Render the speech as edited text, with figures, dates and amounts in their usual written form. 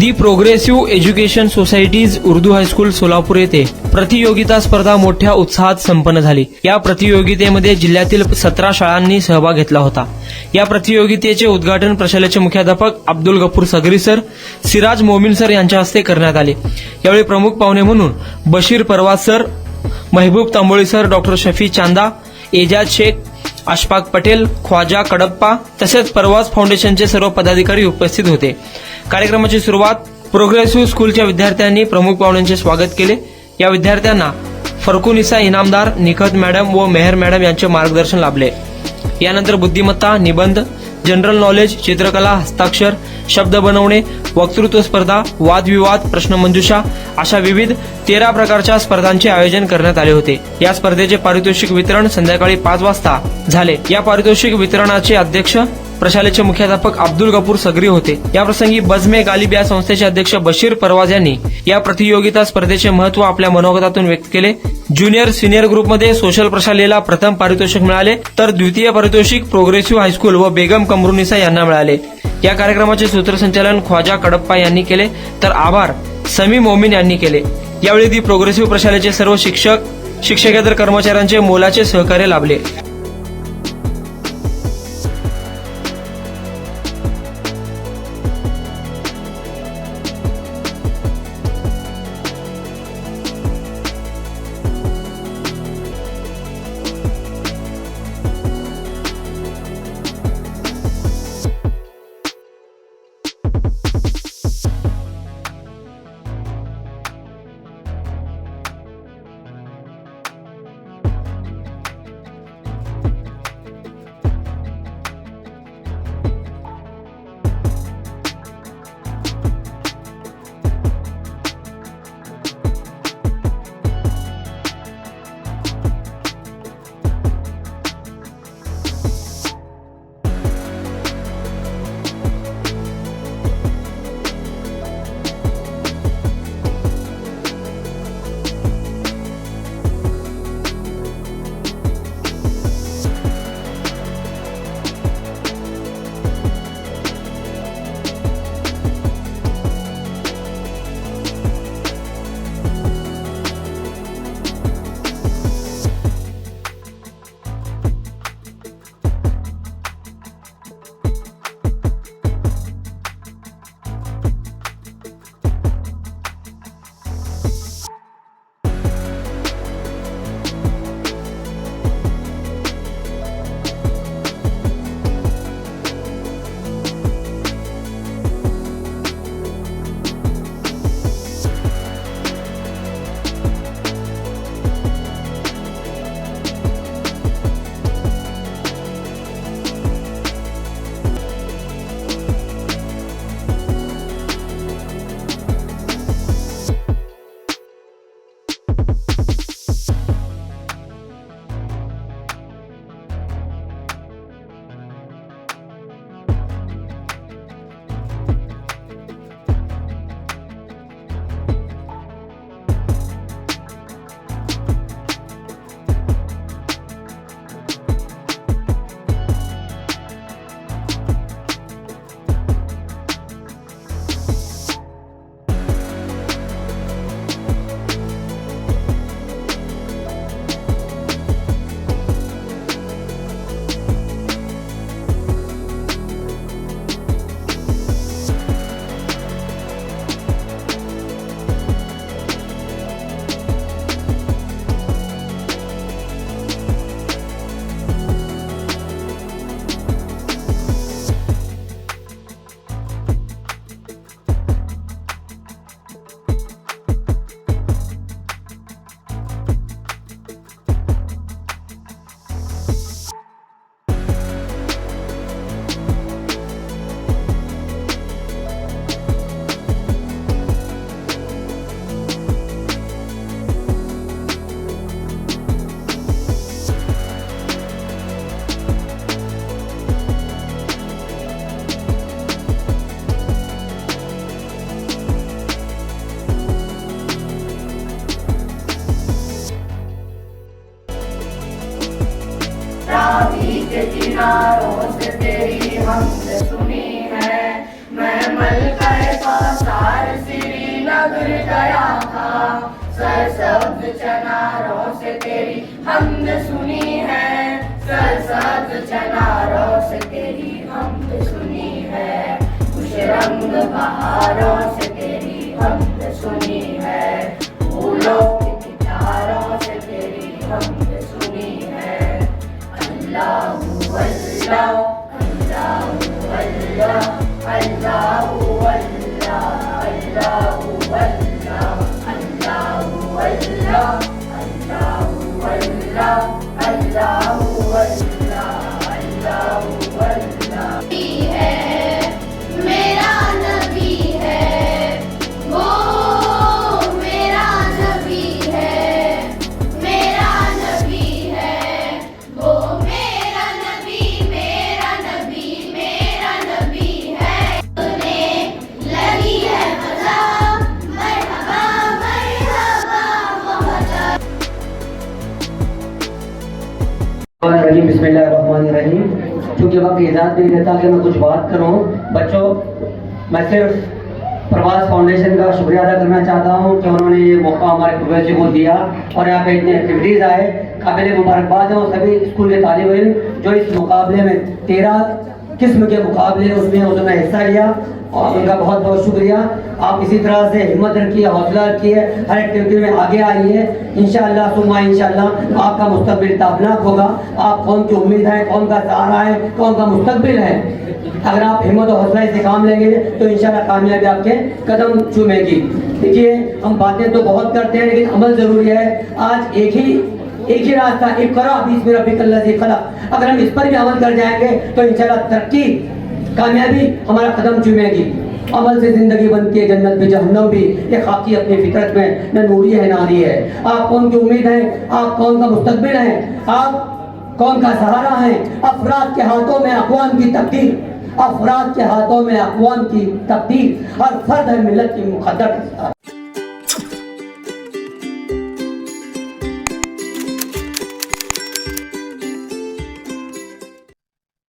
दी progressive education societies Urdu high school Solapur येथे प्रतियोगिता स्पर्धा मोठ्या उत्साहात संपन्न झाली। या प्रतियोगितेमध्ये जिल्ह्यातील 17 शाळांनी सहभाग घेतला होता। या प्रतियोगितेचे उद्घाटन प्रशालेचे मुख्याध्यापक अब्दुल गफूर सगरी सर, सिराज मोमीन सर यांच्या हस्ते करण्यात आले। यावेळी प्रमुख पाहुणे म्हणून बशीर परवाज सर, महबूब तांबोळी सर, डॉक्टर शफी चांदा, एजाज शेख, अशफाक पटेल, ख्वाजा कडप्पा तसेच परवाज फाउंडेशनचे सर्व पदाधिकारी उपस्थित होते। कार्यक्रमाची सुरुवात प्रोग्रेसिव्ह स्कूलच्या विद्यार्थ्यांनी प्रमुख पाहुण्यांचे स्वागत केले। या विद्यार्थ्यांना फरकुनिसा इनामदार, निखत मॅडम व मेहर मॅडम यांचे मार्गदर्शन लाभले। यानंतर बुद्धिमत्ता, निबंध, जनरल नॉलेज, चित्रकला, हस्ताक्षर, शब्द बनवणे, वक्तृत्व स्पर्धा, वादविवाद, प्रश्नमंजुषा अशा विविध 13 प्रकारच्या स्पर्धांचे आयोजन करण्यात आले होते। या स्पर्धेचे पारितोषिक वितरण संध्याकाळी 5 वाजता झाले। या पारितोषिक वितरणाचे अध्यक्ष प्रशालेचे मुख्याध्यापक अब्दुल गफूर सगरी होते। याप्रसंगी बजमे गालिब या संस्थेचे अध्यक्ष बशीर परवाज यांनी या प्रतियोगिता स्पर्धेचे महत्त्व आपल्या मनोगतातून व्यक्त केले। ज्युनियर सिनियर ग्रुपमध्ये सोशल प्रशालेला प्रथम पारितोषिक मिळाले, तर द्वितीय पारितोषिक प्रोग्रेसिव्ह हायस्कूल व बेगम कमरुनिसा यांना मिळाले। या कार्यक्रमाचे सूत्रसंचालन ख्वाजा कडप्पा यांनी केले, तर आभार समी मोमीन यांनी केले। यावेळी दी प्रोग्रेसिव्ह प्रशालेचे सर्व शिक्षक, शिक्षकेतर कर्मचाऱ्यांचे मोलाचे सहकार्य लाभले। रावी के किनारों से तेरी हमने सुनी है, मैं निर्मल कर पासार श्री नगर गया था। सरसब्ज चनारों से तेरी हमद सुनी है, सरसब्ज चनारों से तेरी हमद सुनी है। खुश रंग बहारों से तेरी हमद सुनी है, फूलों की किनारों से तेरी हमद सुनी है। अल्लाहु अल्लाह, अल्लाहु अल्लाह, अल्लाहु अल्लाह, अल्लाहु अल्लाह, अल्लाहु अल्लाह, अल्लाहु अल्लाह, अल्लाहु अल्लाह, अल्लाहु अल्लाह। मेरा नबी है, वो मेरा नबी है, मेरा नबी है, वो मेरा नबी, मेरा नबी, मेरा नबी है। उन्हें लगी है मजा, मरहबा मरहबा मोहब्बत। बिस्मिल्लाहिर्रहमानिर्रहीम। क्योंकि वक्त इजाज़त नहीं देता कि मैं कुछ बात करूं, बच्चों मैं सिर्फ प्रवास फाउंडेशन का शुक्रिया अदा करना चाहता हूं कि उन्होंने ये मौका हमारे प्रोफेसर को दिया और यहाँ पे इतनी एक्टिविटीज़ आए। काबिल मुबारकबाद है सभी स्कूल के तालिब इल्म जो इस मुकाबले में 13 किस्म के मुकाबले उसमें उन्होंने हिस्सा लिया और उनका बहुत बहुत शुक्रिया। आप इसी तरह से हिम्मत रखिए, हौसला रखिए, हर एक्टिविटी में आगे आइए। इंशाअल्लाह सुम्मा इंशाअल्लाह आपका मुस्तकबिल ताबनाक होगा। आप कौन की उम्मीद है, कौन का सहारा है, कौन का मुस्तकबिल है। अगर आप हिम्मत और हौसला से काम लेंगे तो इंशाअल्लाह कामयाबी आपके कदम चूमेगी। देखिए हम बातें तो बहुत करते हैं लेकिन अमल जरूरी है। आज एक ही रास्ता, इक़रा बिस्मि रब्बिकल्लज़ी खलक़, अगर हम इस पर भी अमल कर जाएंगे तो इंशाअल्लाह तरक्की, कामयाबी हमारा कदम चूमेगी। अमल से जिंदगी बनती है जन्नत भी, जहन्नम भी। ये खाकी अपनी फितरत में न नूरी है नारी है। आप कौन की उम्मीद है, आप कौन का मुस्तकबिल है, आप कौन का सहारा है। अफराद के हाथों में अक़वाम की तकदीर, अफराद के हाथों में अक़वाम की तकदीर। हर फर्द है मिल्लत की मुक़द्दर।